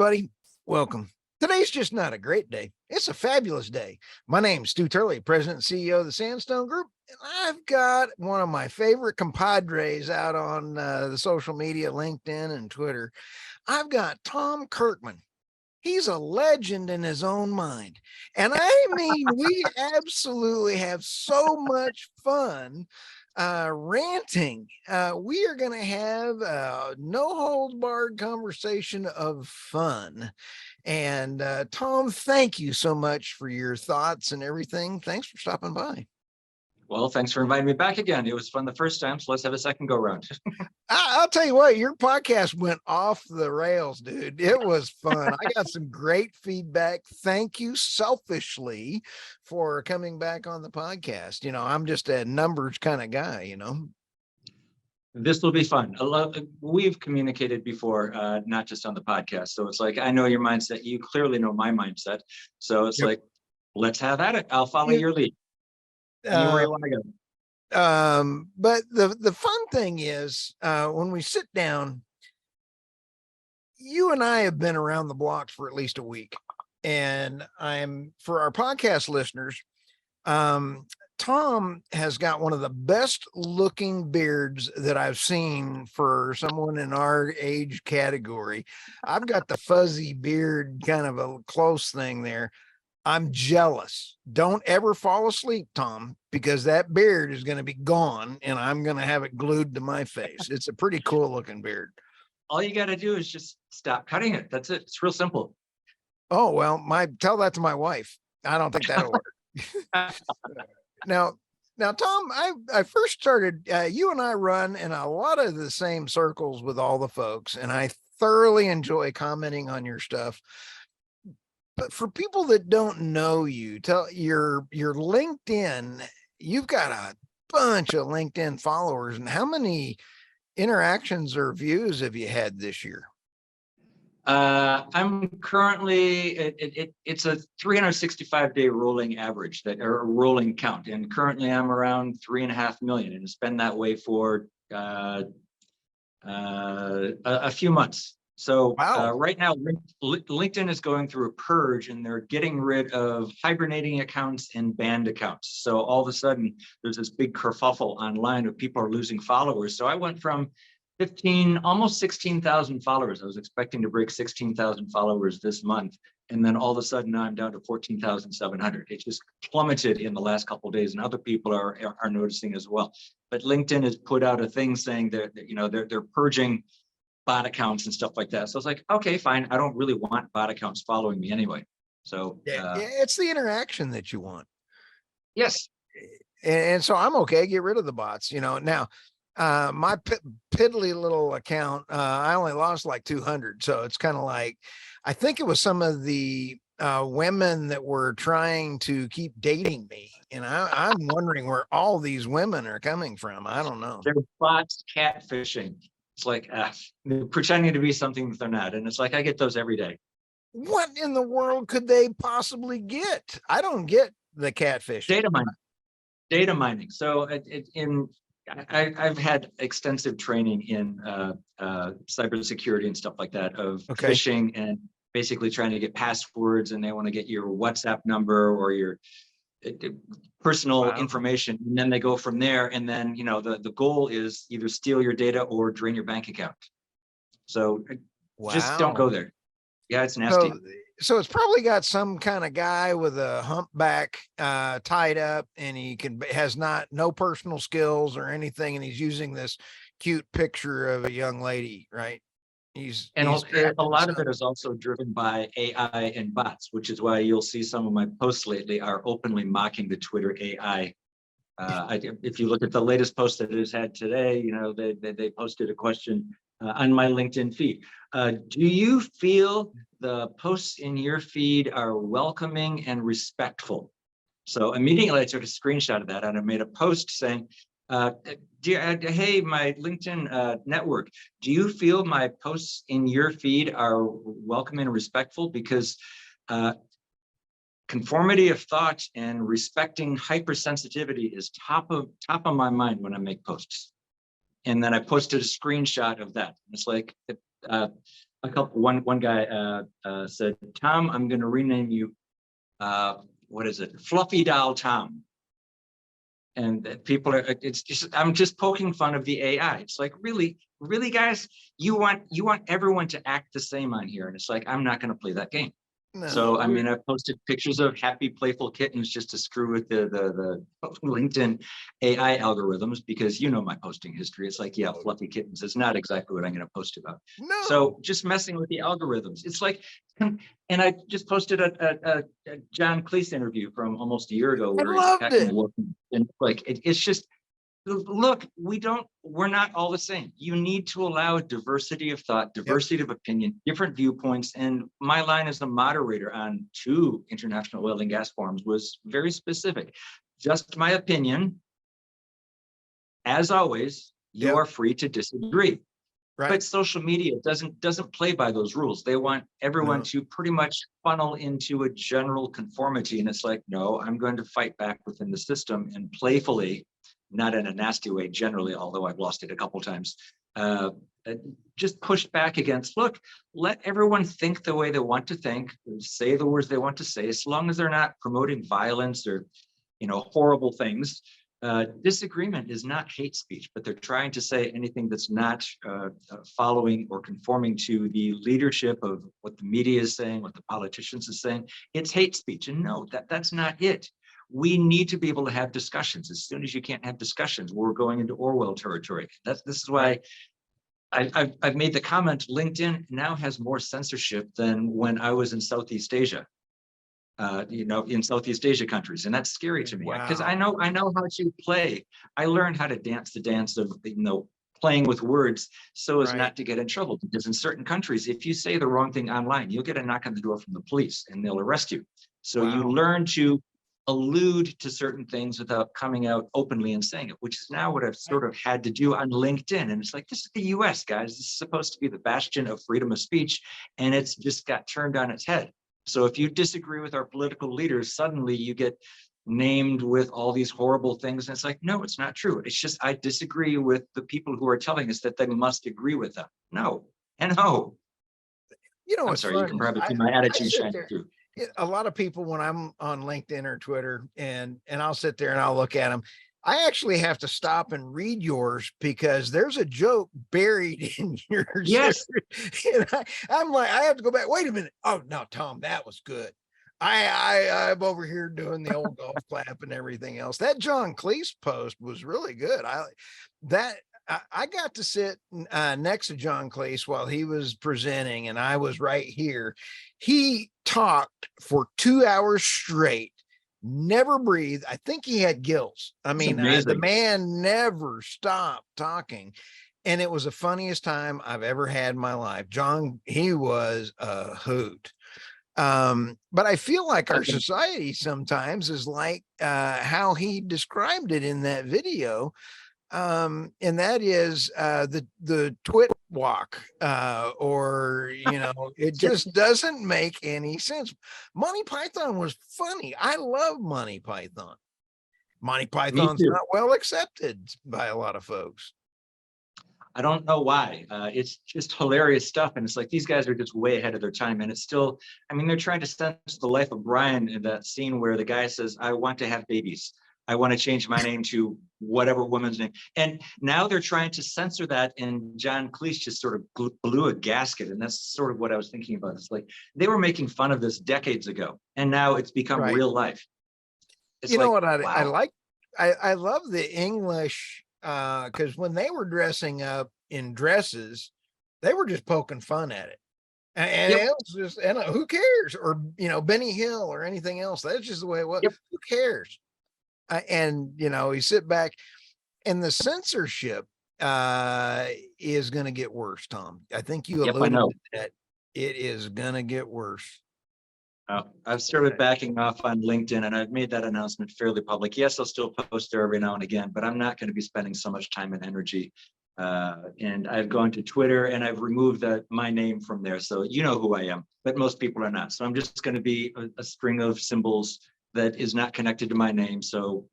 everybody. Welcome. Today's just not a great day. It's a fabulous day. My name's Stu Turley, President and CEO of the Sandstone Group, and I've got one of my favorite compadres out on the social media, LinkedIn and Twitter. I've got Tom Kirkman. He's a legend in his own mind. And I mean, we absolutely have so much fun ranting. We are going to have a no holds barred conversation of fun. And Tom, thank you so much for your thoughts and everything. Thanks for stopping by. Well, thanks for inviting me back again. It was fun the first time, so let's have a second go round. I'll tell you what, your podcast went off the rails, dude. It was fun. I got some great feedback. Thank you selfishly for coming back on the podcast. You know, I'm just a numbers kind of guy, you know. This will be fun. We've communicated before, not just on the podcast. So it's like, I know your mindset. You clearly know my mindset. So it's like, let's have at it. I'll follow your lead. Anywhere you want to go. But the fun thing is when we sit down, you and I have been around the blocks for at least a week, and for our podcast listeners, Tom has got one of the best looking beards that I've seen for someone in our age category. I've got the fuzzy beard, kind of a close thing there. I'm jealous. Don't ever fall asleep, Tom, because that beard is going to be gone and I'm going to have it glued to my face. It's a pretty cool looking beard. All you got to do is just stop cutting it. That's it. It's real simple. Oh, well, tell that to my wife. I don't think that'll work. Now, Tom, I first started, you and I run in a lot of the same circles with all the folks, and I thoroughly enjoy commenting on your stuff. But for people that don't know you, tell your LinkedIn, you've got a bunch of LinkedIn followers, and how many interactions or views have you had this year? I'm currently, it's a 365-day rolling average or rolling count. And currently I'm around 3.5 million, and it's been that way for a few months. So wow. Right now, LinkedIn is going through a purge, and they're getting rid of hibernating accounts and banned accounts. So all of a sudden, there's this big kerfuffle online of people are losing followers. So I went from almost 16,000 followers. I was expecting to break 16,000 followers this month. And then all of a sudden now I'm down to 14,700. It just plummeted in the last couple of days, and other people are noticing as well. But LinkedIn has put out a thing saying that, you know, they're purging bot accounts and stuff like that. So it's like, okay, fine. I don't really want bot accounts following me anyway. So it's the interaction that you want. Yes. And so I'm okay. Get rid of the bots, you know. Now, my piddly little account, I only lost like 200. So it's kind of like, I think it was some of the women that were trying to keep dating me. And I'm wondering where all these women are coming from. I don't know. They're bots catfishing. It's like they're pretending to be something that they're not. And it's like, I get those every day. What in the world could they possibly get? I don't get the catfish. Data mining. So I've had extensive training in cybersecurity and stuff like that, of phishing and basically trying to get passwords, and they want to get your WhatsApp number or your personal information, and then they go from there. And then, you know, the goal is either steal your data or drain your bank account. So just don't go there. Yeah, it's nasty. So it's probably got some kind of guy with a humpback tied up, and he has no personal skills or anything, and he's using this cute picture of a young lady, right? A lot of it is also driven by AI and bots, which is why you'll see some of my posts lately are openly mocking the Twitter AI. If you look at the latest post that it has had today, you know, they posted a question on my LinkedIn feed. Do you feel the posts in your feed are welcoming and respectful? So immediately I took a screenshot of that, and I made a post saying, hey, my LinkedIn network, do you feel my posts in your feed are welcoming and respectful? Because conformity of thought and respecting hypersensitivity is top of my mind when I make posts. And then I posted a screenshot of that. It's like, One guy said, Tom, I'm going to rename you, what is it? Fluffy Doll Tom. And people are, it's just, I'm just poking fun of the AI. It's like, really, guys, you want everyone to act the same on here. And it's like, I'm not going to play that game. No. So, I mean, I've posted pictures of happy, playful kittens just to screw with the LinkedIn AI algorithms, because you know my posting history. It's like, yeah, fluffy kittens is not exactly what I'm going to post about. No. So just messing with the algorithms. It's like, and I just posted a John Cleese interview from almost a year ago where he's attacking, and like, it's just, look, we're not all the same. You need to allow diversity of thought, diversity of opinion, different viewpoints. And my line as the moderator on 2 international oil and gas forums was very specific. Just my opinion. As always, you are free to disagree. Right. But social media doesn't play by those rules. They want everyone to pretty much funnel into a general conformity. And it's like, no, I'm going to fight back within the system and playfully, not in a nasty way generally, although I've lost it a couple times, just pushed back against, look, let everyone think the way they want to think, say the words they want to say, as long as they're not promoting violence or, horrible things. Disagreement is not hate speech, but they're trying to say anything that's not following or conforming to the leadership of what the media is saying, what the politicians are saying. It's hate speech. And no, that's not it. We need to be able to have discussions. As soon as you can't have discussions, we're going into Orwell territory. This is why I've made the comment, LinkedIn now has more censorship than when I was in Southeast Asia. In Southeast Asia countries, and that's scary to me, because I know how to play. I learned how to dance the dance of playing with words so as not to get in trouble. Because in certain countries, if you say the wrong thing online, you'll get a knock on the door from the police and they'll arrest you. So you learn to allude to certain things without coming out openly and saying it, which is now what I've sort of had to do on LinkedIn. And it's like, this is the US, guys. This is supposed to be the bastion of freedom of speech, and it's just got turned on its head. So if you disagree with our political leaders, suddenly you get named with all these horrible things. And it's like, no, it's not true. It's just, I disagree with the people who are telling us that they must agree with them. No, and no. I'm sorry, funny. You can probably see my attitude shining through. A lot of people, when I'm on LinkedIn or Twitter, and I'll sit there and I'll look at them, I actually have to stop and read yours because there's a joke buried in yours. Yes. And I'm like, I have to go back. Wait a minute. Oh no, Tom, that was good. I'm over here doing the old golf clap and everything else. That John Cleese post was really good. I got to sit next to John Cleese while he was presenting, and I was right here. He talked for 2 hours straight, never breathed. I think he had gills. I mean, the man never stopped talking, and it was the funniest time I've ever had in my life. John, he was a hoot. But I feel like our society sometimes is like how he described it in that video. And that is the twit walk, or it just doesn't make any sense. Monty Python was funny. I love Monty Python. Monty Python's not well accepted by a lot of folks. I don't know why. It's just hilarious stuff, and it's like these guys are just way ahead of their time. And it's still, I mean, they're trying to censor the life of Brian in that scene where the guy says, "I want to have babies. I want to change my name to whatever woman's name." And now they're trying to censor that, and John Cleese just sort of blew a gasket. And that's sort of what I was thinking about. It's like they were making fun of this decades ago, and now it's become real life. It's know what I like? I love the English, because when they were dressing up in dresses, they were just poking fun at it. And it was just, and who cares? Or, Benny Hill or anything else. That's just the way it was. Who cares? And you sit back, and the censorship is going to get worse, Tom. I think you alluded to that. It is going to get worse. I've started backing off on LinkedIn, and I've made that announcement fairly public. Yes, I'll still post there every now and again, but I'm not going to be spending so much time and energy. And I've gone to Twitter, and I've removed my name from there. So you know who I am, but most people are not. So I'm just going to be a string of symbols that is not connected to my name. So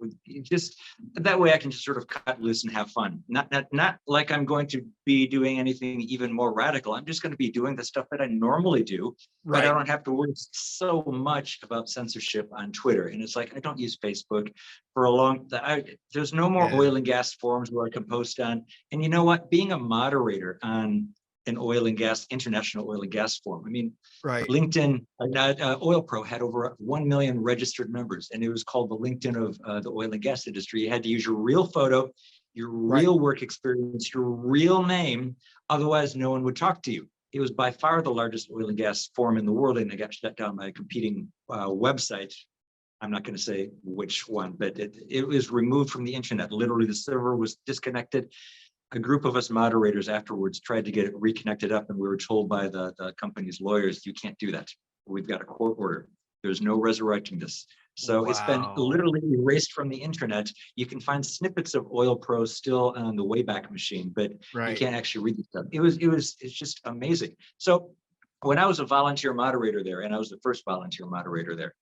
just that way I can just sort of cut loose and have fun. Not like I'm going to be doing anything even more radical. I'm just going to be doing the stuff that I normally do, Right. but I don't have to worry so much about censorship on Twitter. And it's like, I don't use Facebook for a long time. There's no more oil and gas forums where I can post on. And you know what? Being a moderator on an oil and gas, international oil and gas forum. I mean, right. LinkedIn, Oil Pro had over 1 million registered members, and it was called the LinkedIn of the oil and gas industry. You had to use your real photo, your real work experience, your real name. Otherwise, no one would talk to you. It was by far the largest oil and gas forum in the world, and they got shut down by a competing website. I'm not going to say which one, but it was removed from the internet. Literally, the server was disconnected. A group of us moderators afterwards tried to get it reconnected up, and we were told by the company's lawyers, you can't do that. We've got a court order. There's no resurrecting this. So It's been literally erased from the internet. You can find snippets of Oil Pro still on the Wayback Machine, but you can't actually read the stuff. It's just amazing. So when I was a volunteer moderator there, and I was the first volunteer moderator there,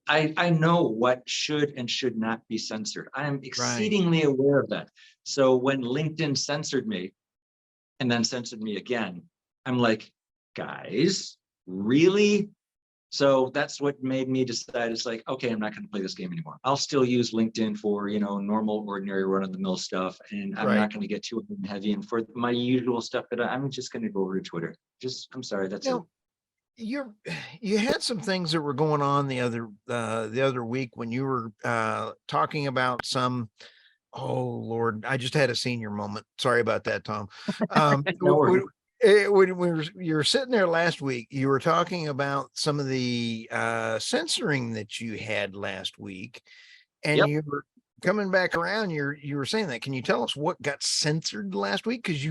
I know what should and should not be censored. I am exceedingly aware of that. So when LinkedIn censored me and then censored me again, I'm like, guys, really? So that's what made me decide, it's like, okay, I'm not going to play this game anymore. I'll still use LinkedIn for, normal, ordinary, run-of-the-mill stuff. And I'm not going to get too heavy. And for my usual stuff, I'm just going to go over to Twitter. I'm sorry, that's it. You had some things that were going on the other week when you were talking about some. Oh Lord, I just had a senior moment. Sorry about that, Tom. When you were sitting there last week, you were talking about some of the censoring that you had last week, and you were coming back around. You were saying that. Can you tell us what got censored last week? Because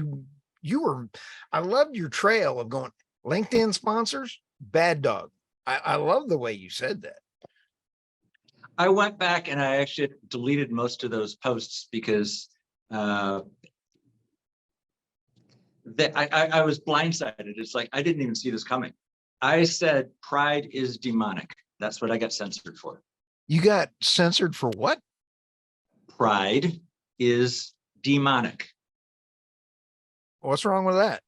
I loved your trail of going. LinkedIn sponsors, bad dog. I love the way you said that. I went back and I actually deleted most of those posts because I was blindsided. It's like, I didn't even see this coming. I said, pride is demonic. That's what I got censored for. You got censored for what? Pride is demonic. What's wrong with that?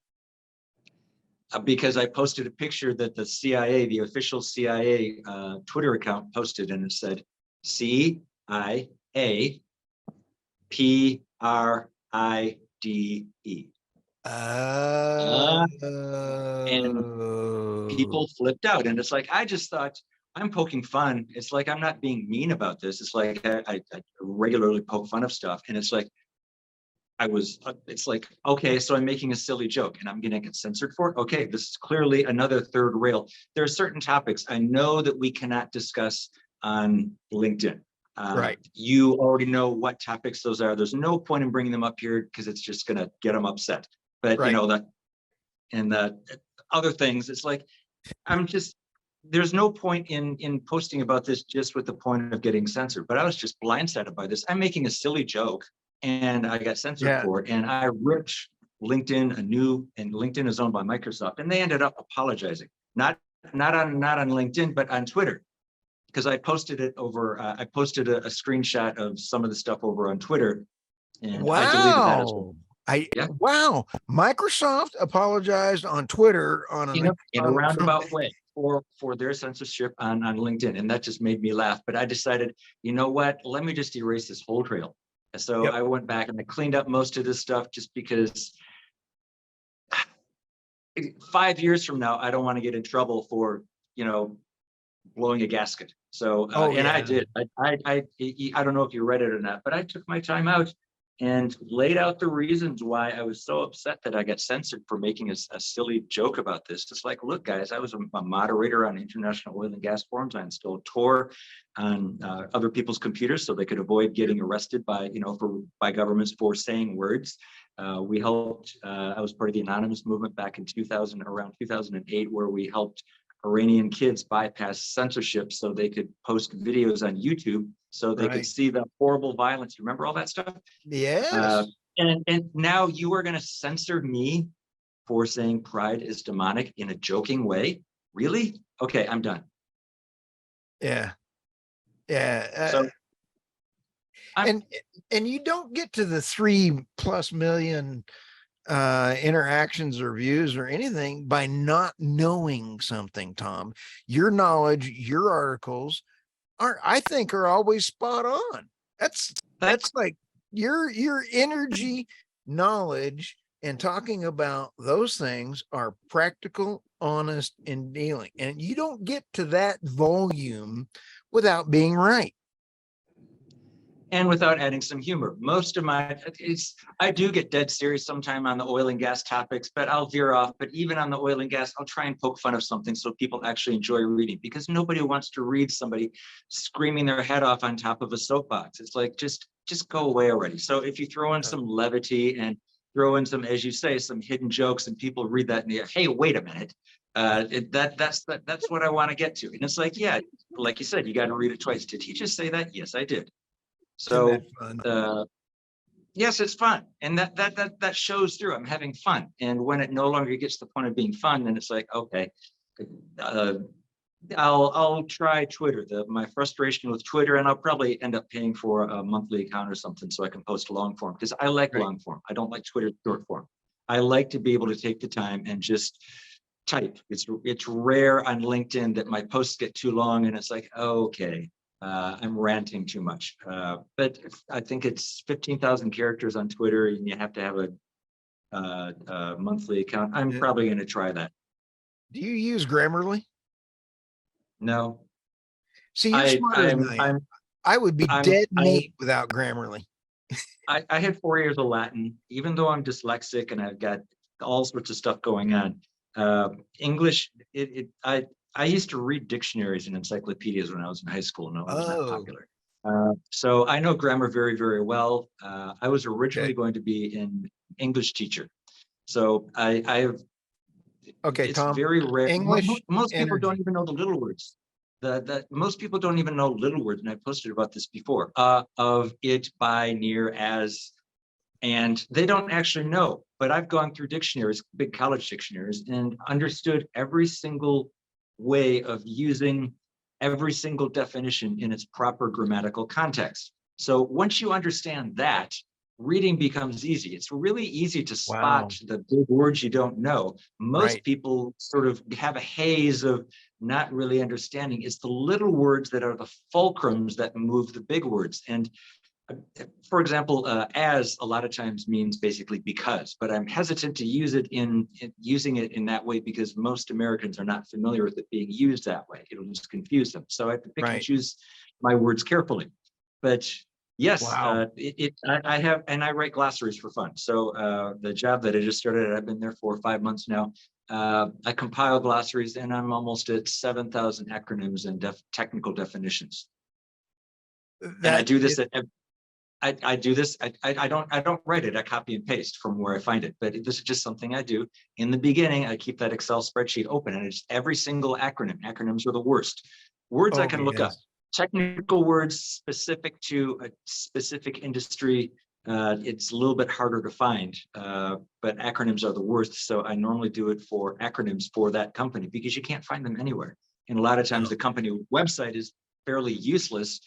Because I posted a picture that the CIA, the official CIA Twitter account posted, and it said CIA PRIDE. And people flipped out, and it's like, I just thought, I'm poking fun. It's like, I'm not being mean about this. It's like I regularly poke fun of stuff, and it's like, it's like, okay, so I'm making a silly joke and I'm going to get censored for it. Okay, this is clearly another third rail. There are certain topics I know that we cannot discuss on LinkedIn. You already know what topics those are. There's no point in bringing them up here because it's just going to get them upset. But the other things, it's like, there's no point in posting about this just with the point of getting censored. But I was just blindsided by this. I'm making a silly joke, and I got censored for it. And I ripped LinkedIn and LinkedIn is owned by Microsoft, and they ended up apologizing, not on LinkedIn, but on Twitter, because I posted it over. I posted a screenshot of some of the stuff over on Twitter, and I deleted that as well. Wow! Microsoft apologized on Twitter in a roundabout way for their censorship on LinkedIn, and that just made me laugh. But I decided, you know what? Let me just erase this whole trail. So I went back and I cleaned up most of this stuff, just because 5 years from now, I don't want to get in trouble for, blowing a gasket. So, I did. I don't know if you read it or not, but I took my time out and laid out the reasons why I was so upset that I got censored for making a silly joke about this. It's like, look, guys, I was a moderator on international oil and gas forums. I installed Tor on other people's computers so they could avoid getting arrested by governments for saying words. We helped. I was part of the anonymous movement back in around 2008, where we helped Iranian kids bypass censorship so they could post videos on YouTube so they could see the horrible violence. You remember all that stuff? Yes. And now you are going to censor me for saying pride is demonic in a joking way? Really? Okay, I'm done. Yeah. Yeah. So and you don't get to the 3+ million interactions or views or anything by not knowing something, Tom. Your knowledge, your articles I think are always spot on. That's like your energy, knowledge, and talking about those things are practical, honest, and dealing. And you don't get to that volume without being right. And without adding some humor. Most of I do get dead serious sometime on the oil and gas topics, but I'll veer off. But even on the oil and gas, I'll try and poke fun of something so people actually enjoy reading, because nobody wants to read somebody screaming their head off on top of a soapbox. It's like, just go away already. So if you throw in some levity and throw in some, as you say, some hidden jokes, and people read that and they, hey, wait a minute. That's what I want to get to. And it's like, yeah, like you said, you got to read it twice. Did he just say that? Yes, I did. So yes, it's fun, and that shows through. I'm having fun, and when it no longer gets to the point of being fun, then it's like, okay, I'll try Twitter. My frustration with Twitter, and I'll probably end up paying for a monthly account or something so I can post long form, because I like long form. I don't like Twitter short form. I like to be able to take the time and just type. It's rare on LinkedIn that my posts get too long, and it's like, okay. I'm ranting too much, but I think it's 15,000 characters on Twitter, and you have to have a monthly account. I'm probably going to try that. Do you use Grammarly? No. See, you're smarter than I am. I would be dead meat without Grammarly. I had 4 years of Latin, even though I'm dyslexic and I've got all sorts of stuff going on. English, I used to read dictionaries and encyclopedias when I was in high school. No, it was not popular. So I know grammar very, very well. I was originally going to be an English teacher. So I have. Okay, it's Tom. Very rare. English. Most people don't even know the little words. Most people don't even know little words, and I posted about this before. Of, it, by, near, as, and they don't actually know. But I've gone through dictionaries, big college dictionaries, and understood every single way of using every single definition in its proper grammatical context. So once you understand that, reading becomes easy. It's really easy to spot the big words you don't know. Most people sort of have a haze of not really understanding. It's the little words that are the fulcrums that move the big words. And for example, as a lot of times means basically because, but I'm hesitant to use it using it in that way because most Americans are not familiar with it being used that way. It'll just confuse them. So I have to pick and choose my words carefully. But yes, I have, and I write glossaries for fun. So the job that I just started, I've been there for 5 months now. I compile glossaries, and I'm almost at 7,000 acronyms and technical definitions. And I do this I do this. I don't write it. I copy and paste from where I find it. But this is just something I do. In the beginning, I keep that Excel spreadsheet open, and it's every single acronym. Acronyms are the worst. Words I can look up. Technical words specific to a specific industry, it's a little bit harder to find. But acronyms are the worst. So I normally do it for acronyms for that company because you can't find them anywhere. And a lot of times the company website is fairly useless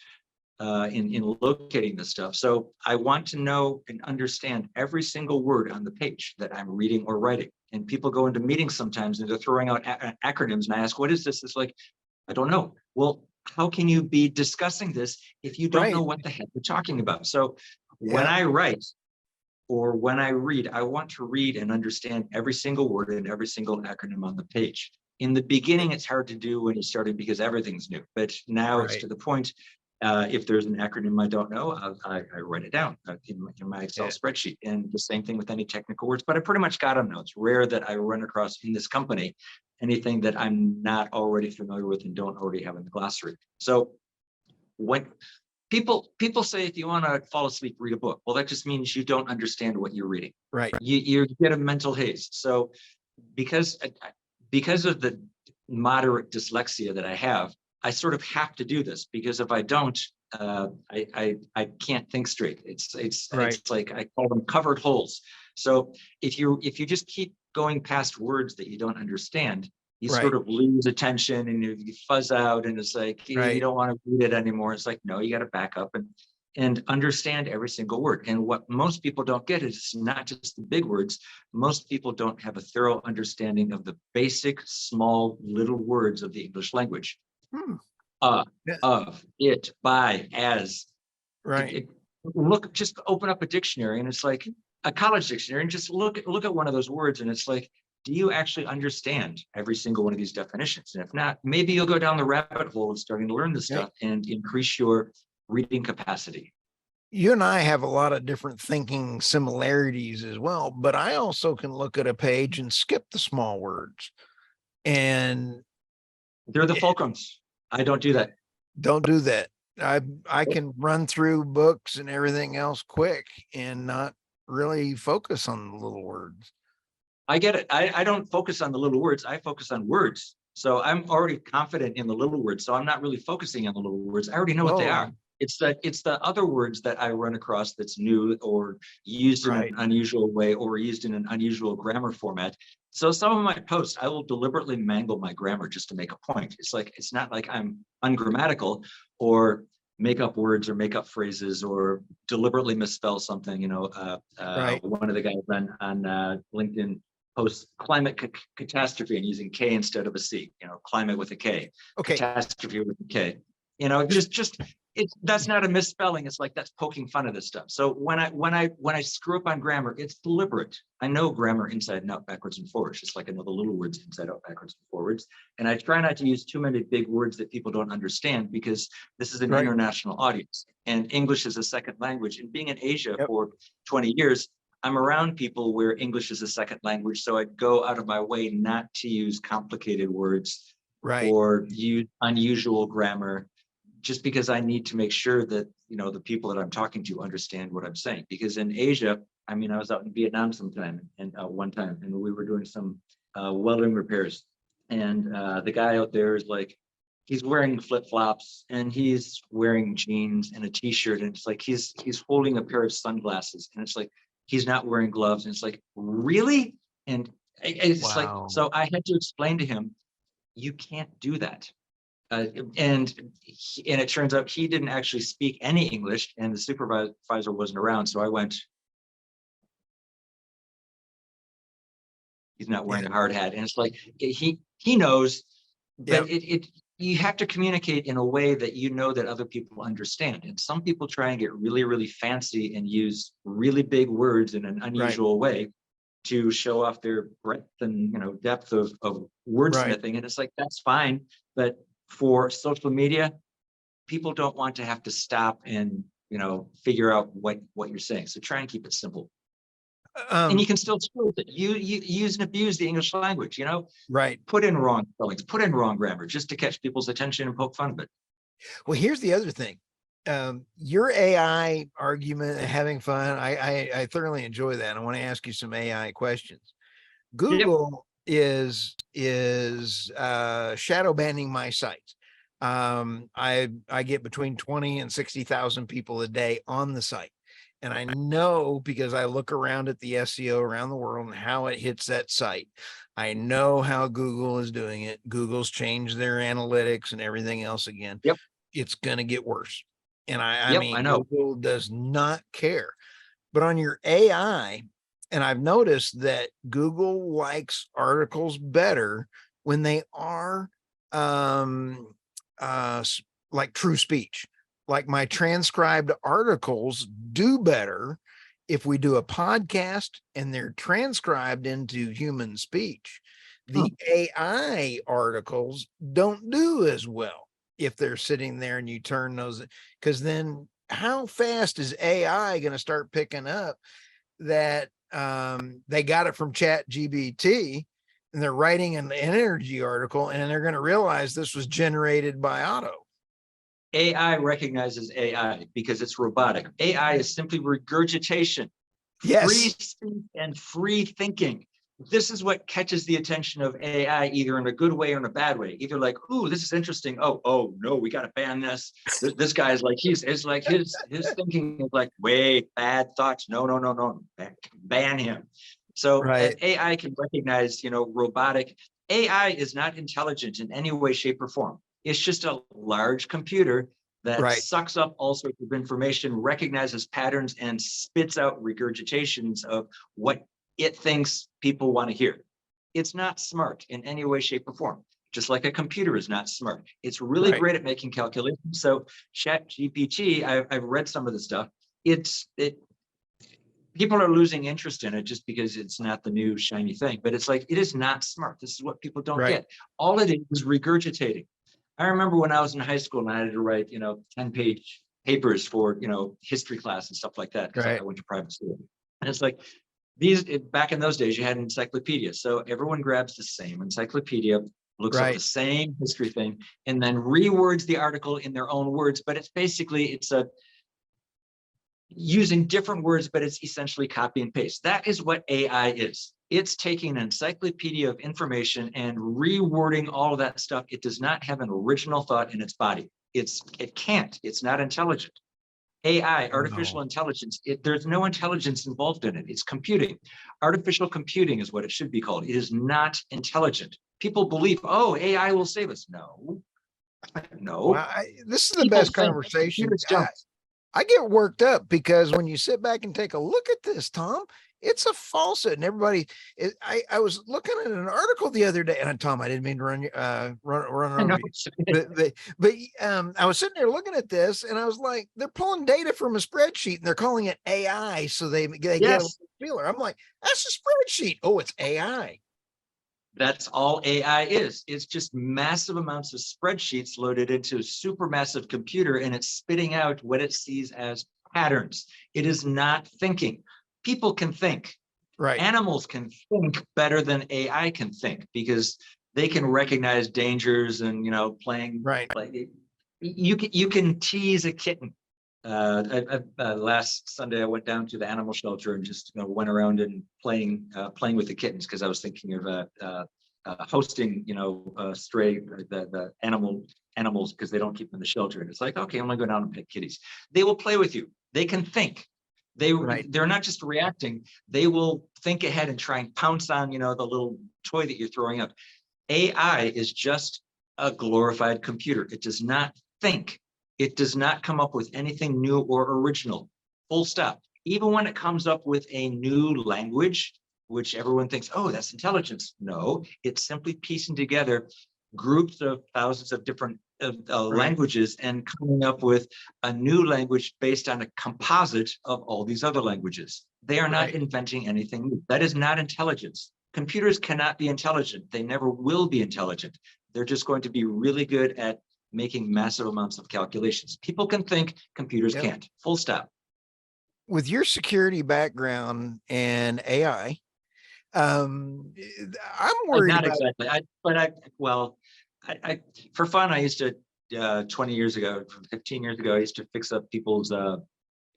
in locating this stuff. So I want to know and understand every single word on the page that I'm reading or writing. And people go into meetings sometimes and they're throwing out acronyms, and I ask, what is this? It's like, I don't know. Well, how can you be discussing this if you don't know what the heck you're talking about? So when I write or when I read, I want to read and understand every single word and every single acronym on the page. In the beginning, it's hard to do when you're starting because everything's new, but now it's to the point. If there's an acronym I don't know, I write it down in my Excel spreadsheet. And the same thing with any technical words, but I pretty much got them now. It's rare that I run across in this company anything that I'm not already familiar with and don't already have in the glossary. So when people say, if you want to fall asleep, read a book. Well, that just means you don't understand what you're reading. Right. You get a mental haze. So because of the moderate dyslexia that I have, I sort of have to do this because if I don't, I can't think straight. It's like I call them covered holes. So if you just keep going past words that you don't understand, you sort of lose attention and you fuzz out, and it's like you don't want to read it anymore. It's like, no, you got to back up and understand every single word. And what most people don't get is it's not just the big words. Most people don't have a thorough understanding of the basic, small, little words of the English language. Of, it, by, as. Look, just open up a dictionary, and it's like a college dictionary, and just look at one of those words, and it's like, do you actually understand every single one of these definitions? And if not, maybe you'll go down the rabbit hole of starting to learn this stuff and increase your reading capacity. You and I have a lot of different thinking similarities as well, but I also can look at a page and skip the small words. And they're the fulcrums. I don't do that. Don't do that. I can run through books and everything else quick and not really focus on the little words. I get it. I don't focus on the little words. I focus on words. So I'm already confident in the little words. So I'm not really focusing on the little words. I already know what they are. It's the other words that I run across that's new or used in an unusual way or used in an unusual grammar format. So some of my posts, I will deliberately mangle my grammar just to make a point. It's not like I'm ungrammatical or make up words or make up phrases or deliberately misspell something. One of the guys on LinkedIn posts climate catastrophe and using K instead of a C, climate with a K, catastrophe with a K, that's not a misspelling. It's like, that's poking fun of this stuff. So when I screw up on grammar, it's deliberate. I know grammar inside and out, backwards and forwards, just like I know the little words inside out, backwards and forwards. And I try not to use too many big words that people don't understand, because this is an international audience and English is a second language. And being in Asia for 20 years, I'm around people where English is a second language. So I go out of my way not to use complicated words or use unusual grammar, just because I need to make sure that, the people that I'm talking to understand what I'm saying. Because in Asia, I was out in Vietnam one time, and we were doing some welding repairs. And the guy out there is like, he's wearing flip-flops and he's wearing jeans and a t-shirt. And it's like, he's holding a pair of sunglasses, and it's like, he's not wearing gloves. And it's like, really? And it's like, so I had to explain to him, you can't do that. And it turns out he didn't actually speak any English, and the supervisor wasn't around. So I went, he's not wearing a hard hat. And it's like, he knows, but you have to communicate in a way that that other people understand. And some people try and get really, really fancy and use really big words in an unusual way to show off their breadth and depth of wordsmithing. And it's like, that's fine. But for social media, people don't want to have to stop and figure out what you're saying. So try and keep it simple. And you can still screw it. You use and abuse the English language, put in wrong spellings, put in wrong grammar, just to catch people's attention and poke fun of it. Well, here's the other thing. Your AI argument, having fun, I thoroughly enjoy that. I want to ask you some AI questions. Google is shadow banning my site. I get between 20 and 60,000 people a day on the site. And I know, because I look around at the SEO around the world and how it hits that site. I know how Google is doing it. Google's changed their analytics and everything else again. It's going to get worse. And I know Google does not care. But on your AI, and I've noticed that Google likes articles better when they are like true speech. Like my transcribed articles do better if we do a podcast and they're transcribed into human speech. The AI articles don't do as well if they're sitting there and you turn those, because then how fast is AI going to start picking up that they got it from ChatGPT and they're writing an energy article and they're going to realize this was generated by Otto? AI recognizes AI because it's robotic. AI is simply regurgitation, free speech and free thinking. This is what catches the attention of AI, either in a good way or in a bad way. Either like, ooh, this is interesting. Oh no, we got to ban this. This guy is like, his thinking is like, way bad thoughts. No, ban him. So AI can recognize, robotic. AI is not intelligent in any way, shape, or form. It's just a large computer that sucks up all sorts of information, recognizes patterns, and spits out regurgitations of what it thinks people want to hear. It's not smart in any way, shape, or form. Just like a computer is not smart. It's really great at making calculations. So ChatGPT, I've read some of the stuff. People are losing interest in it just because it's not the new shiny thing, but it's like, it is not smart. This is what people don't get. All it is regurgitating. I remember when I was in high school and I had to write, 10-page papers for, history class and stuff like that, because I went to private school. And it's like, back in those days, you had an encyclopedia. So everyone grabs the same encyclopedia, looks up the same history thing, and then rewords the article in their own words. But it's using different words, but it's essentially copy and paste. That is what AI is. It's taking an encyclopedia of information and rewording all of that stuff. It does not have an original thought in its body. It can't. It's not intelligent. AI, artificial intelligence, there's no intelligence involved in it. It's computing. Artificial computing is what it should be called. It is not intelligent. People believe, oh, AI will save us. No. Well, this is the best conversation. I get worked up because when you sit back and take a look at this, Tom, it's a falsehood. And everybody, I was looking at an article the other day, and Tom, I didn't mean to run over you. But I was sitting there looking at this, and I was like, they're pulling data from a spreadsheet, and they're calling it AI, so they get a feeler. I'm like, that's a spreadsheet. Oh, it's AI. That's all AI is. It's just massive amounts of spreadsheets loaded into a supermassive computer, and it's spitting out what it sees as patterns. It is not thinking. People can think. Animals can think better than AI can think, because they can recognize dangers and, playing. Like you can tease a kitten. Last Sunday, I went down to the animal shelter and just went around and playing with the kittens, because I was thinking of hosting, stray the animals, because they don't keep them in the shelter. And it's like, okay, I'm gonna go down and pet kitties. They will play with you. They can think. They're not just reacting. They will think ahead and try and pounce on, the little toy that you're throwing up. AI is just a glorified computer. It does not think. It does not come up with anything new or original, full stop. Even when it comes up with a new language, which everyone thinks, oh, that's intelligence. No, it's simply piecing together groups of thousands of different languages and coming up with a new language based on a composite of all these other languages. They are not inventing anything new. That is not intelligence. Computers cannot be intelligent. They never will be intelligent. They're just going to be really good at making massive amounts of calculations. People can think, computers can't. Full stop. With your security background and AI, I'm worried not about exactly. For fun, I used to 20 years ago, 15 years ago, I used to fix up people's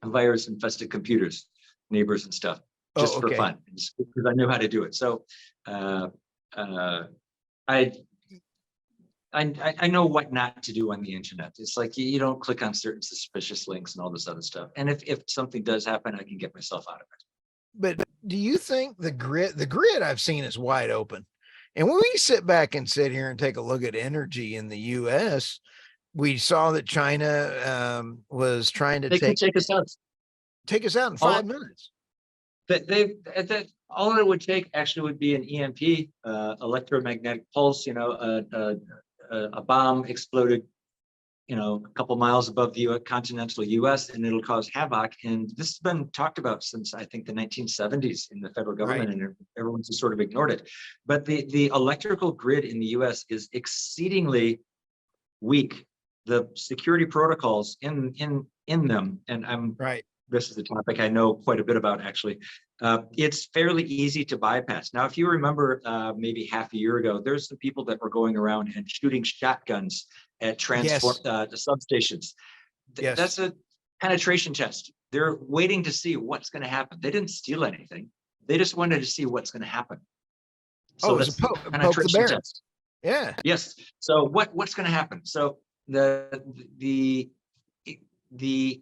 virus infested computers, neighbors and stuff, just for fun, because I knew how to do it. So I know what not to do on the internet. It's like you don't click on certain suspicious links and all this other stuff. And if something does happen, I can get myself out of it. But do you think the grid I've seen is wide open? And when we sit back and sit here and take a look at energy in the U.S., we saw that China was trying to take us out. Take us out in 5 minutes. All it would take actually would be an EMP, electromagnetic pulse. A bomb exploded, a couple miles above the continental U.S. and it'll cause havoc. And this has been talked about since I think the 1970s in the federal government, and everyone's just sort of ignored it. But the electrical grid in the U.S. is exceedingly weak. The security protocols in them, and this is a topic I know quite a bit about, actually. It's fairly easy to bypass. Now, if you remember, maybe half a year ago, there's some people that were going around and shooting shotguns at the substations. That's a penetration test. They're waiting to see what's going to happen. They didn't steal anything. They just wanted to see what's going to happen. So it's a penetration test. Yeah. Yes. So what's going to happen? So the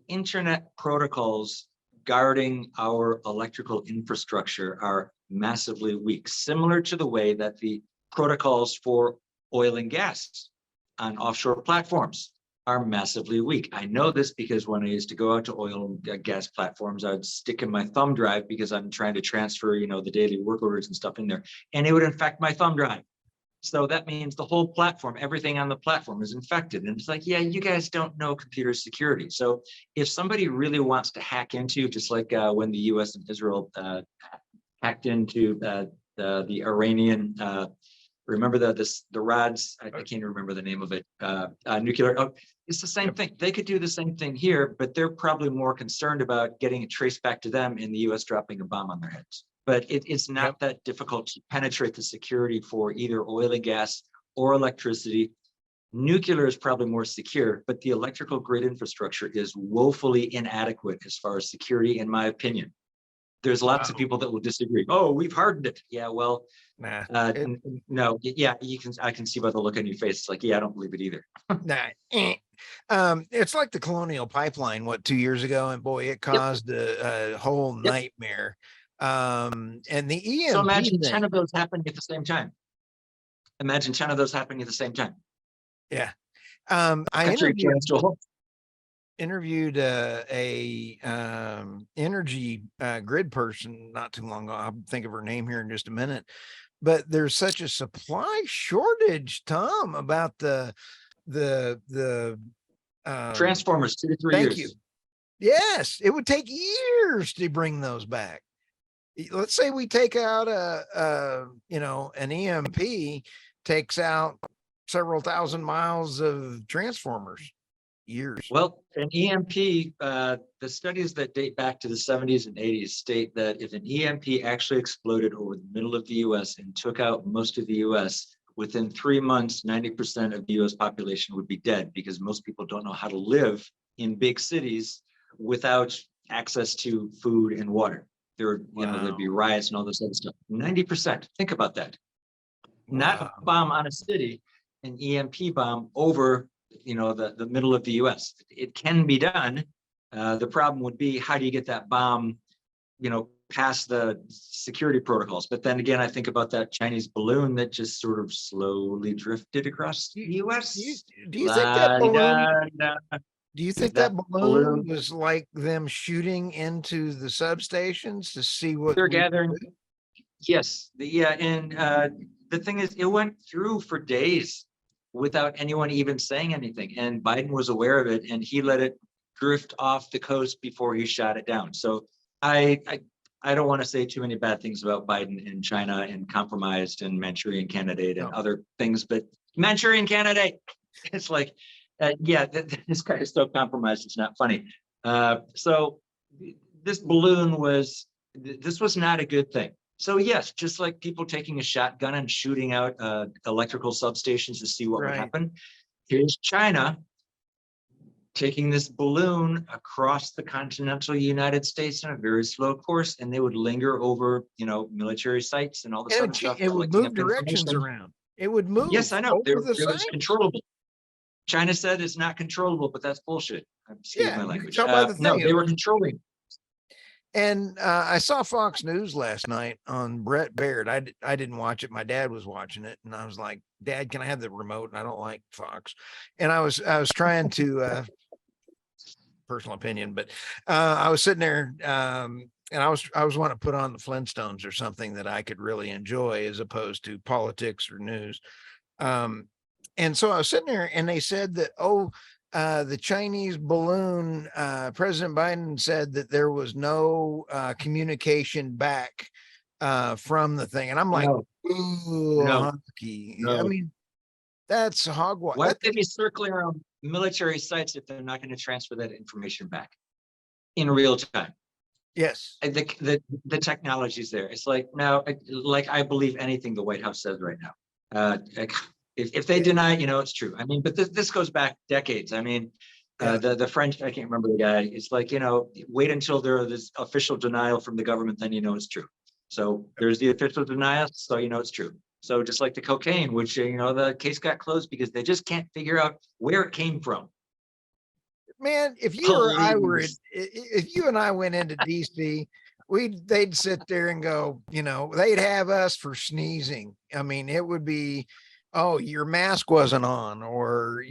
internet protocols guarding our electrical infrastructure are massively weak, similar to the way that the protocols for oil and gas on offshore platforms are massively weak. I know this because when I used to go out to oil and gas platforms, I'd stick in my thumb drive because I'm trying to transfer, the daily work orders and stuff in there, and it would infect my thumb drive. So that means the whole platform, everything on the platform is infected. And it's like, yeah, you guys don't know computer security. So if somebody really wants to hack into, just like when the US and Israel hacked into the Iranian, remember the rods, I can't remember the name of it, nuclear, it's the same thing. They could do the same thing here, but they're probably more concerned about getting it traced back to them in the US dropping a bomb on their heads. But it's not that difficult to penetrate the security for either oil and gas or electricity. Nuclear is probably more secure, but the electrical grid infrastructure is woefully inadequate as far as security, in my opinion. There's lots of people that will disagree. Oh, we've hardened it. Yeah, well, no, yeah, I can see by the look on your face. It's like, yeah, I don't believe it either. It's like the Colonial Pipeline, 2 years ago, and boy, it caused a whole nightmare. And the ENB so imagine thing, 10 of those happening at the same time. Imagine 10 of those happening at the same time. Yeah. I interviewed a energy grid person not too long ago. I'll think of her name here in just a minute. But there's such a supply shortage, Tom, about the transformers, 2 to 3 years. Thank you. Yes, it would take years to bring those back. Let's say we take out an EMP takes out several thousand miles of transformers. Years. Well, an EMP, the studies that date back to the 70s and 80s state that if an EMP actually exploded over the middle of the US and took out most of the US, within 3 months, 90% of the US population would be dead, because most people don't know how to live in big cities without access to food and water. There'd be riots and all this other stuff. 90%. Think about that. Not a bomb on a city, an EMP bomb over the middle of the US. It can be done. The problem would be, how do you get that bomb, past the security protocols? But then again, I think about that Chinese balloon that just sort of slowly drifted across the US. Do you think that balloon? Do you think that balloon was like them shooting into the substations to see what they're gathering? Yes. And the thing is, it went through for days without anyone even saying anything. And Biden was aware of it, and he let it drift off the coast before he shot it down. So I don't want to say too many bad things about Biden and China and compromised and Manchurian candidate and other things, but Manchurian candidate, it's like, this guy is so compromised, it's not funny. So this balloon was not a good thing. So yes, just like people taking a shotgun and shooting out electrical substations to see what would happen, here's China taking this balloon across the continental United States in a very slow course, and they would linger over, military sites and all this other stuff. It would move directions around. It would move. Yes, I know. It was controllable. China said it's not controllable, but that's bullshit. Excuse my language. No, they were controlling. And I saw Fox News last night on Brett Baird. I didn't watch it. My dad was watching it, and I was like, "Dad, can I have the remote?" And I don't like Fox. And I was trying to personal opinion, but I was sitting there, and I was wanting to put on the Flintstones or something that I could really enjoy, as opposed to politics or news. And so I was sitting there, and they said that, the Chinese balloon, President Biden said that there was no communication back from the thing. And I'm like, no. I mean, that's hogwash. Why would they be circling around military sites if they're not going to transfer that information back in real time? Yes. The technology's there. It's like, now, I believe anything the White House says right now. If they deny, it's true. I mean, but this goes back decades. I mean, the French, I can't remember the guy. It's like, wait until there is official denial from the government, then it's true. So there's the official denial, so it's true. So just like the cocaine, which, the case got closed because they just can't figure out where it came from. Man, if you and I went into DC, they'd sit there and go, they'd have us for sneezing. I mean, it would be, oh, your mask wasn't on, or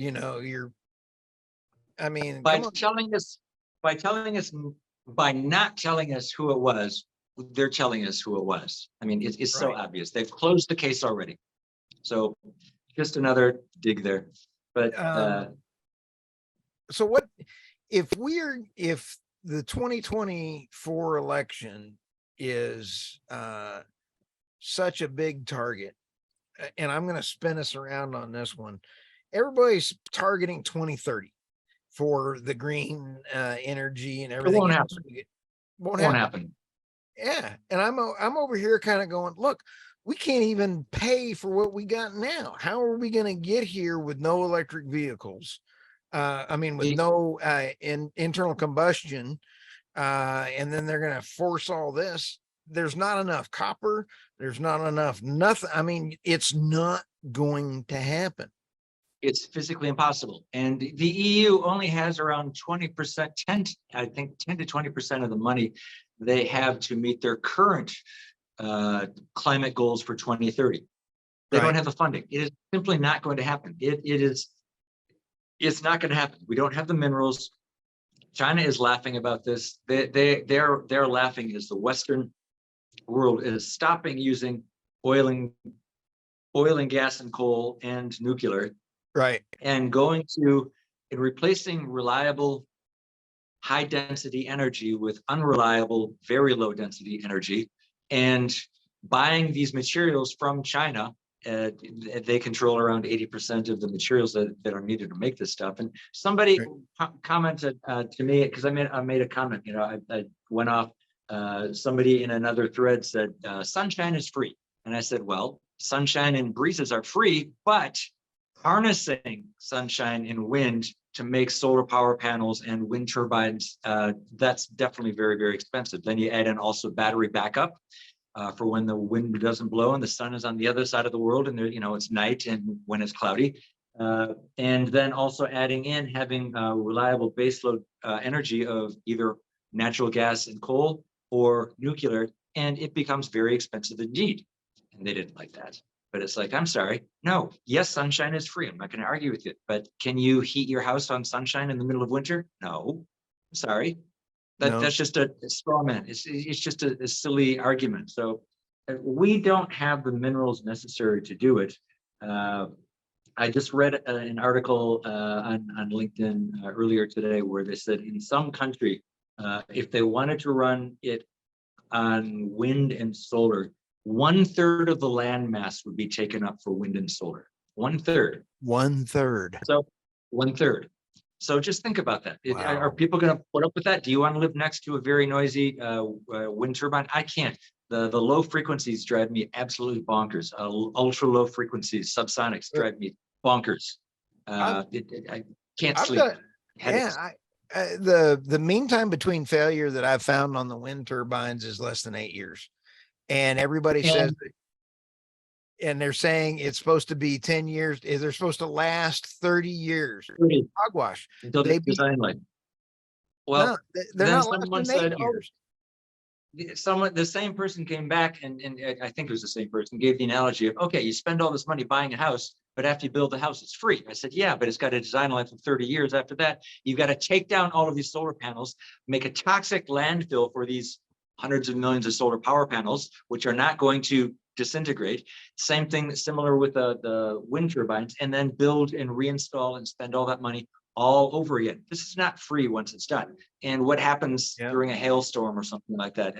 I mean, by telling us, by not telling us who it was, they're telling us who it was. I mean, it's so obvious. They've closed the case already. So just another dig there. But so what if the 2024 election is such a big target, and I'm going to spin us around on this one. Everybody's targeting 2030 for the green energy and everything. It won't happen. Won't happen. Yeah, and I'm over here kind of going, look, we can't even pay for what we got now. How are we going to get here with no electric vehicles? I mean, with no internal combustion, and then they're going to force all this. There's not enough copper. There's not enough nothing. I mean, it's not going to happen. It's physically impossible. And the EU only has around 20%, 10 to 20% of the money they have to meet their current climate goals for 2030. They don't have the funding. It is simply not going to happen. It's not going to happen. We don't have the minerals. China is laughing about this. They're laughing as the Western world is stopping using oil and gas and coal and nuclear. Right. And replacing reliable high density energy with unreliable, very low density energy, and buying these materials from China. They control around 80% of the materials that are needed to make this stuff. And somebody commented to me, because I made a comment, I went off, somebody in another thread said, sunshine is free. And I said, well, sunshine and breezes are free, but harnessing sunshine and wind to make solar power panels and wind turbines, that's definitely very, very expensive. Then you add in also battery backup for when the wind doesn't blow and the sun is on the other side of the world and it's night and when it's cloudy. And then also adding in having reliable baseload energy of either natural gas and coal or nuclear, and it becomes very expensive indeed. And they didn't like that. But it's like, I'm sorry. No, yes, sunshine is free. I'm not going to argue with you. But can you heat your house on sunshine in the middle of winter? No, I'm sorry. That's just a straw man. It's just a silly argument. So we don't have the minerals necessary to do it. I just read an article on LinkedIn earlier today where they said in some country, if they wanted to run it on wind and solar, 1/3 of the land mass would be taken up for wind and solar. 1/3. 1/3. So 1/3. So just think about that. Wow. Are people going to put up with that? Do you want to live next to a very noisy wind turbine? I can't. The low frequencies drive me absolutely bonkers. Ultra low frequencies, subsonics drive me bonkers. I can't sleep. The mean time between failure that I've found on the wind turbines is less than 8 years. And everybody says, and they're saying it's supposed to be 10 years. They're supposed to last 30 years. Hogwash. Until they design like. Well, no, they're not lasting 8 years. The same person came back and I think it was the same person gave the analogy of, okay, you spend all this money buying a house, but after you build the house, it's free. I said, yeah, but it's got a design life of 30 years. After that, you've got to take down all of these solar panels, make a toxic landfill for these hundreds of millions of solar power panels, which are not going to disintegrate. Same thing, similar with the wind turbines, and then build and reinstall and spend all that money all over again. This is not free once it's done. And what happens during a hailstorm or something like that?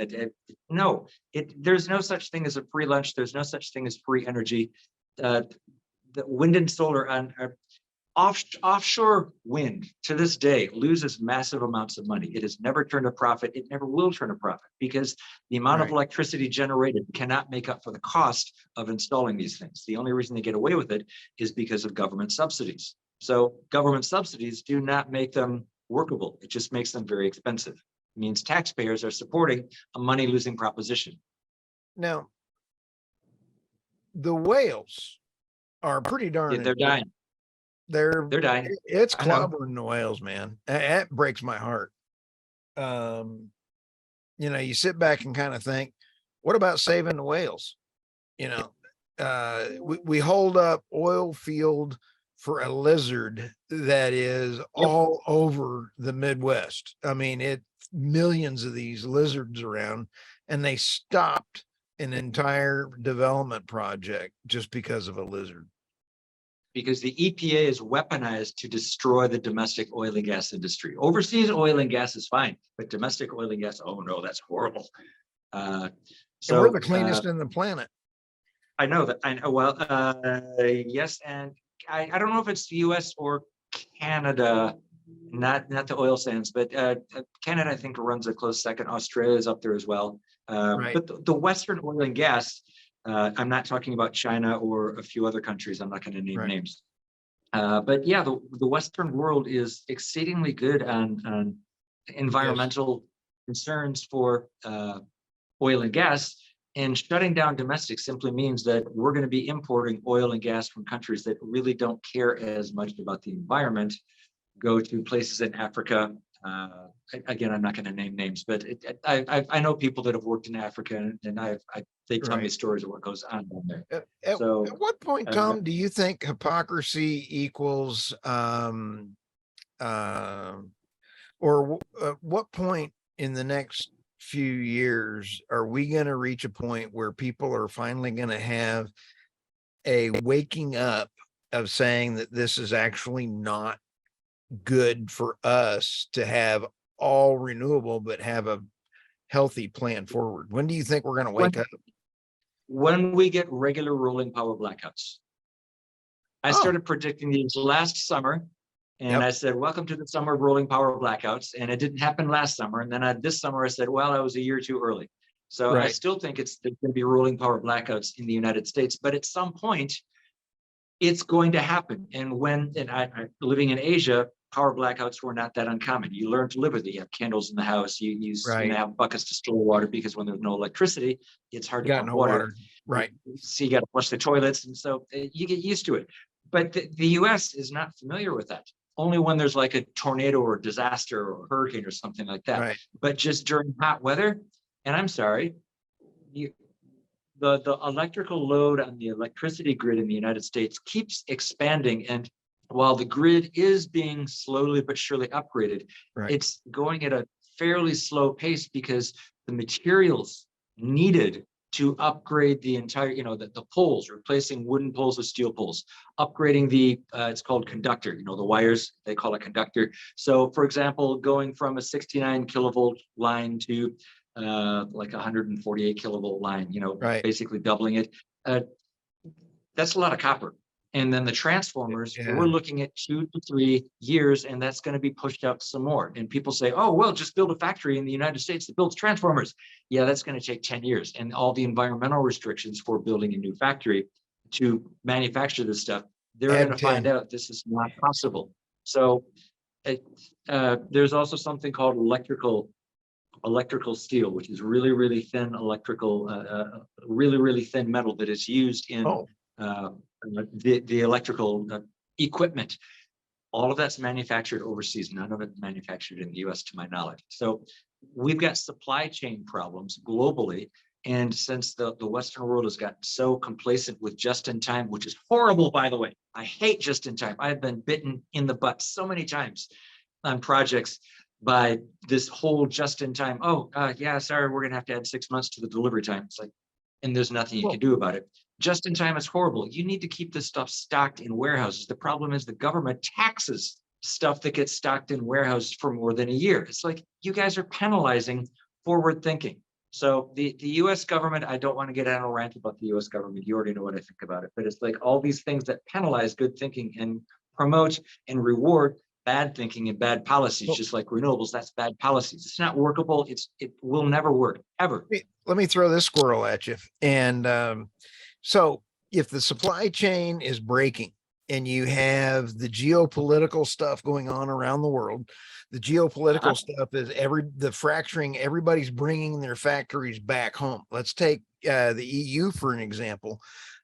There's no such thing as a free lunch. There's no such thing as free energy. The wind and solar on offshore wind to this day loses massive amounts of money. It has never turned a profit. It never will turn a profit because the amount of electricity generated cannot make up for the cost of installing these things. The only reason they get away with it is because of government subsidies. So government subsidies do not make them workable. It just makes them very expensive. It means taxpayers are supporting a money-losing proposition. Now, the whales are pretty darn. They're dying. They're dying. It's clobbering the whales, man. That breaks my heart. you sit back and kind of think, what about saving the whales? We hold up oil field for a lizard that is all over the Midwest. I mean, it millions of these lizards around, and they stopped an entire development project just because of a lizard. Because the EPA is weaponized to destroy the domestic oil and gas industry. Overseas oil and gas is fine, but domestic oil and gas, oh no, that's horrible. So we're the cleanest in the planet. I know that. I know. Well, yes, and I don't know if it's the U.S. or Canada, not the oil sands, but Canada I think runs a close second. Australia is up there as well. Right. But the Western oil and gas. I'm not talking about China or a few other countries. I'm not going to name names. But yeah, the Western world is exceedingly good on environmental concerns for oil and gas. And shutting down domestic simply means that we're going to be importing oil and gas from countries that really don't care as much about the environment, go to places in Africa. Again, I'm not going to name names, but I know people that have worked in Africa, and they tell me stories of what goes on down there. At what point, Tom, do you think hypocrisy equals, what point in the next few years are we going to reach a point where people are finally going to have a waking up of saying that this is actually not good for us to have all renewable, but have a healthy plan forward? When do you think we're going to wake up? When we get regular rolling power blackouts. I started predicting these last summer, and I said, welcome to the summer of rolling power blackouts. And it didn't happen last summer. And then this summer I said, well, I was a year too early. So I still think there's going to be rolling power blackouts in the United States, but at some point it's going to happen. And living in Asia, power blackouts were not that uncommon. You learn to live with it. You have candles in the house. You have buckets to store water, because when there's no electricity, it's hard to pump water. Right. So you got to flush the toilets. And so you get used to it. But the US is not familiar with that. Only when there's like a tornado or disaster or hurricane or something like that. Right. But just during hot weather, and I'm sorry, the electrical load on the electricity grid in the United States keeps expanding. And while the grid is being slowly but surely upgraded, it's going at a fairly slow pace, because the materials needed to upgrade the entire, the poles, replacing wooden poles with steel poles, upgrading it's called conductor, the wires, they call it conductor. So for example, going from a 69 kilovolt line to like 148 kilovolt line, basically doubling it. That's a lot of copper. And then the transformers, we're looking at 2 to 3 years, and that's going to be pushed out some more. And people say, oh, well, just build a factory in the United States that builds transformers. Yeah, that's going to take 10 years. And all the environmental restrictions for building a new factory to manufacture this stuff, they're going to find out this is not possible. So there's also something called electrical steel, which is really, really thin really, really thin metal that is used in the electrical equipment. All of that's manufactured overseas. None of it manufactured in the US, to my knowledge. So we've got supply chain problems globally. And since the Western world has gotten so complacent with just-in-time, which is horrible, by the way, I hate just-in-time. I've been bitten in the butt so many times on projects by this whole just-in-time. Sorry, we're going to have to add 6 months to the delivery time. It's like, and there's nothing you can do about it. Just in time is horrible. You need to keep this stuff stocked in warehouses. The problem is the government taxes stuff that gets stocked in warehouses for more than a year. It's like, you guys are penalizing forward thinking. So the US government, I don't want to get on a rant about the US government. You already know what I think about it. But it's like all these things that penalize good thinking and promote and reward bad thinking and bad policies, just like renewables. That's bad policies. It's not workable. It will never work, ever. Let me throw this squirrel at you. And so if the supply chain is breaking and you have the geopolitical stuff going on around the world, the geopolitical stuff is the fracturing, everybody's bringing their factories back home. Let's take the EU for an example.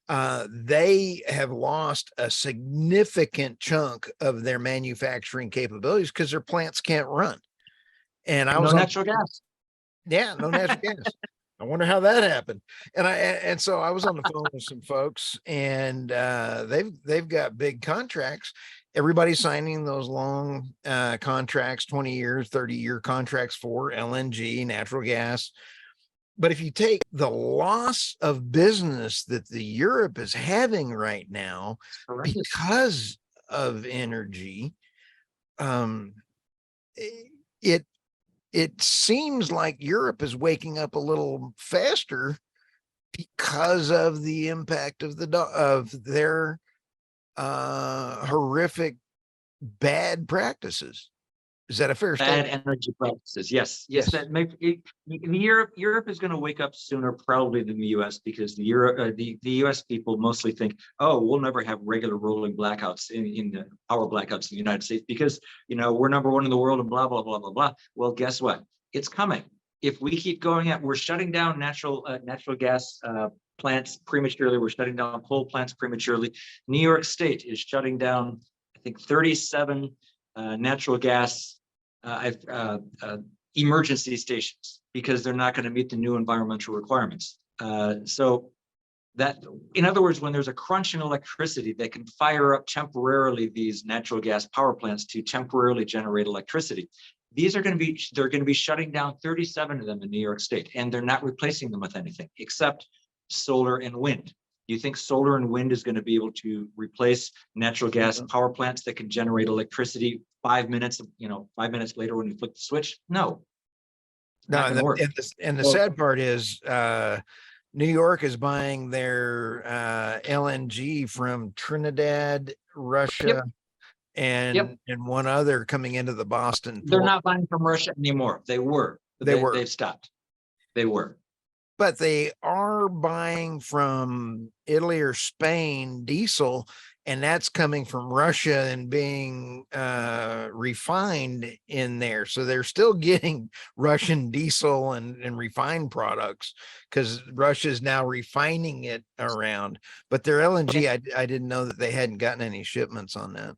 They have lost a significant chunk of their manufacturing capabilities because their plants can't run. And I was natural gas. Yeah, no natural gas. I wonder how that happened. And so I was on the phone with some folks, and they've got big contracts. Everybody's signing those long contracts, 20 years, 30-year contracts for LNG, natural gas. But if you take the loss of business that the Europe is having right now because of energy, it it seems like Europe is waking up a little faster because of the impact of their horrific bad practices. Is that a fair statement? Bad energy practices. Yes. That Europe is going to wake up sooner probably than the U.S. because the U.S. people mostly think, oh, we'll never have regular rolling blackouts in the power blackouts in the United States because we're number one in the world and blah blah blah blah blah. Well, guess what? It's coming. If we keep going we're shutting down natural gas plants prematurely. We're shutting down coal plants prematurely. New York State is shutting down, I think, 37 natural gas emergency stations because they're not going to meet the new environmental requirements. So that, in other words, when there's a crunch in electricity, they can fire up temporarily these natural gas power plants to temporarily generate electricity. They're going to be shutting down 37 of them in New York State, and they're not replacing them with anything except solar and wind. Do you think solar and wind is going to be able to replace natural gas power plants that can generate electricity 5 minutes, 5 minutes later when you flick the switch? No. No, and the sad part is New York is buying their LNG from Trinidad, Russia, and one other coming into the Boston port. They're not buying from Russia anymore. They've stopped. They were. But they are buying from Italy or Spain diesel, and that's coming from Russia and being refined in there. So they're still getting Russian diesel and refined products because Russia is now refining it around. But their LNG, I didn't know that they hadn't gotten any shipments on that.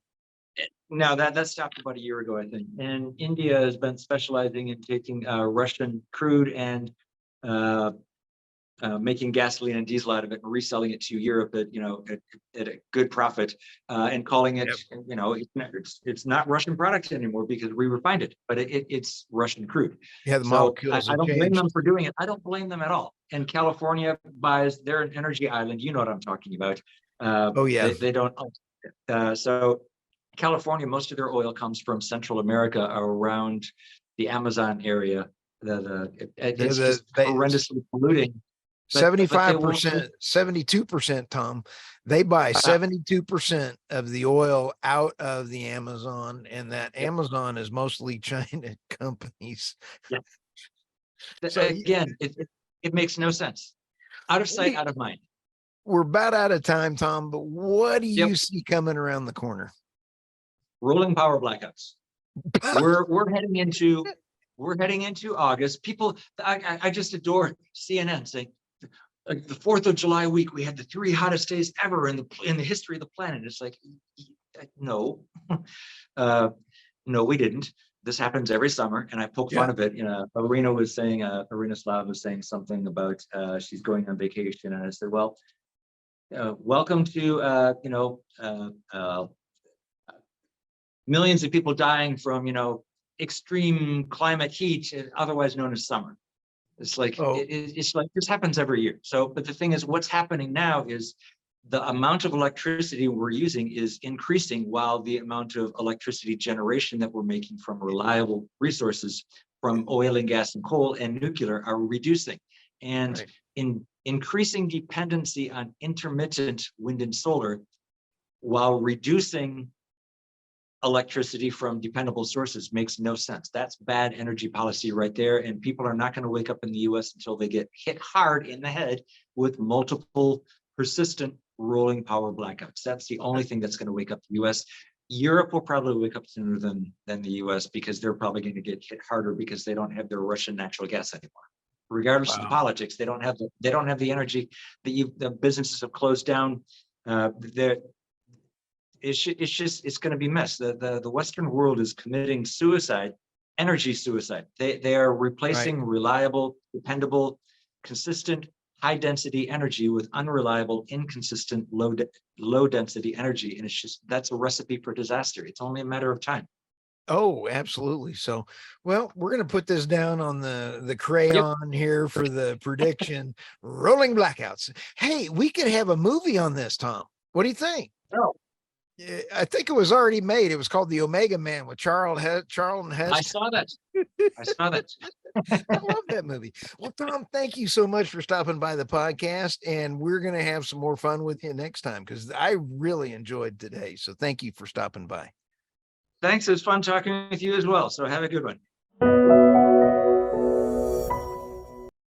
No, that stopped about a year ago, I think. And India has been specializing in taking Russian crude and making gasoline and diesel out of it and reselling it to Europe at a good profit, and calling it, it's not Russian product anymore because we refined it, but it's Russian crude. Yeah, the molecules. I don't blame them for doing it. I don't blame them at all. And California buys, they're an energy island. You know what I'm talking about. Oh yeah. They don't. So California, most of their oil comes from Central America around the Amazon area. It's just horrendously polluting. 75%, 72%, Tom. They buy 72% of the oil out of the Amazon, and that Amazon is mostly China companies. Yeah. So again, it makes no sense. Out of sight, out of mind. We're about out of time, Tom, but what do you see coming around the corner? Rolling power blackouts. We're heading into August. People, I just adore CNN saying, like the 4th of July week, we had the 3 hottest days ever in the history of the planet. It's like, no, no, we didn't. This happens every summer, and I poke fun of it. Arena Slav was saying something about she's going on vacation, and I said, well, welcome to millions of people dying from extreme climate heat, otherwise known as summer. It's like it's like this happens every year. So, but the thing is, what's happening now is the amount of electricity we're using is increasing while the amount of electricity generation that we're making from reliable resources from oil and gas and coal and nuclear are reducing. And in increasing dependency on intermittent wind and solar while reducing electricity from dependable sources makes no sense. That's bad energy policy right there. And people are not going to wake up in the US until they get hit hard in the head with multiple persistent rolling power blackouts. That's the only thing that's going to wake up the US. Europe will probably wake up sooner than the US because they're probably going to get hit harder because they don't have their Russian natural gas anymore. Regardless of the politics, they don't have the energy. The businesses have closed down. It's going to be a mess. The Western world is committing suicide energy suicide. They are replacing reliable, dependable, consistent, high density energy with unreliable, inconsistent, low density energy. And it's just, that's a recipe for disaster. It's only a matter of time. Oh, absolutely. So, well, we're going to put this down on the crayon here for the prediction. Rolling blackouts. Hey, we could have a movie on this, Tom. What do you think? Oh, I think it was already made. It was called The Omega Man with Charlton Heston. I saw that. I saw that. I love that movie. Well, Tom, thank you so much for stopping by the podcast, and we're going to have some more fun with you next time because I really enjoyed today. So thank you for stopping by. Thanks. It was fun talking with you as well. So have a good one.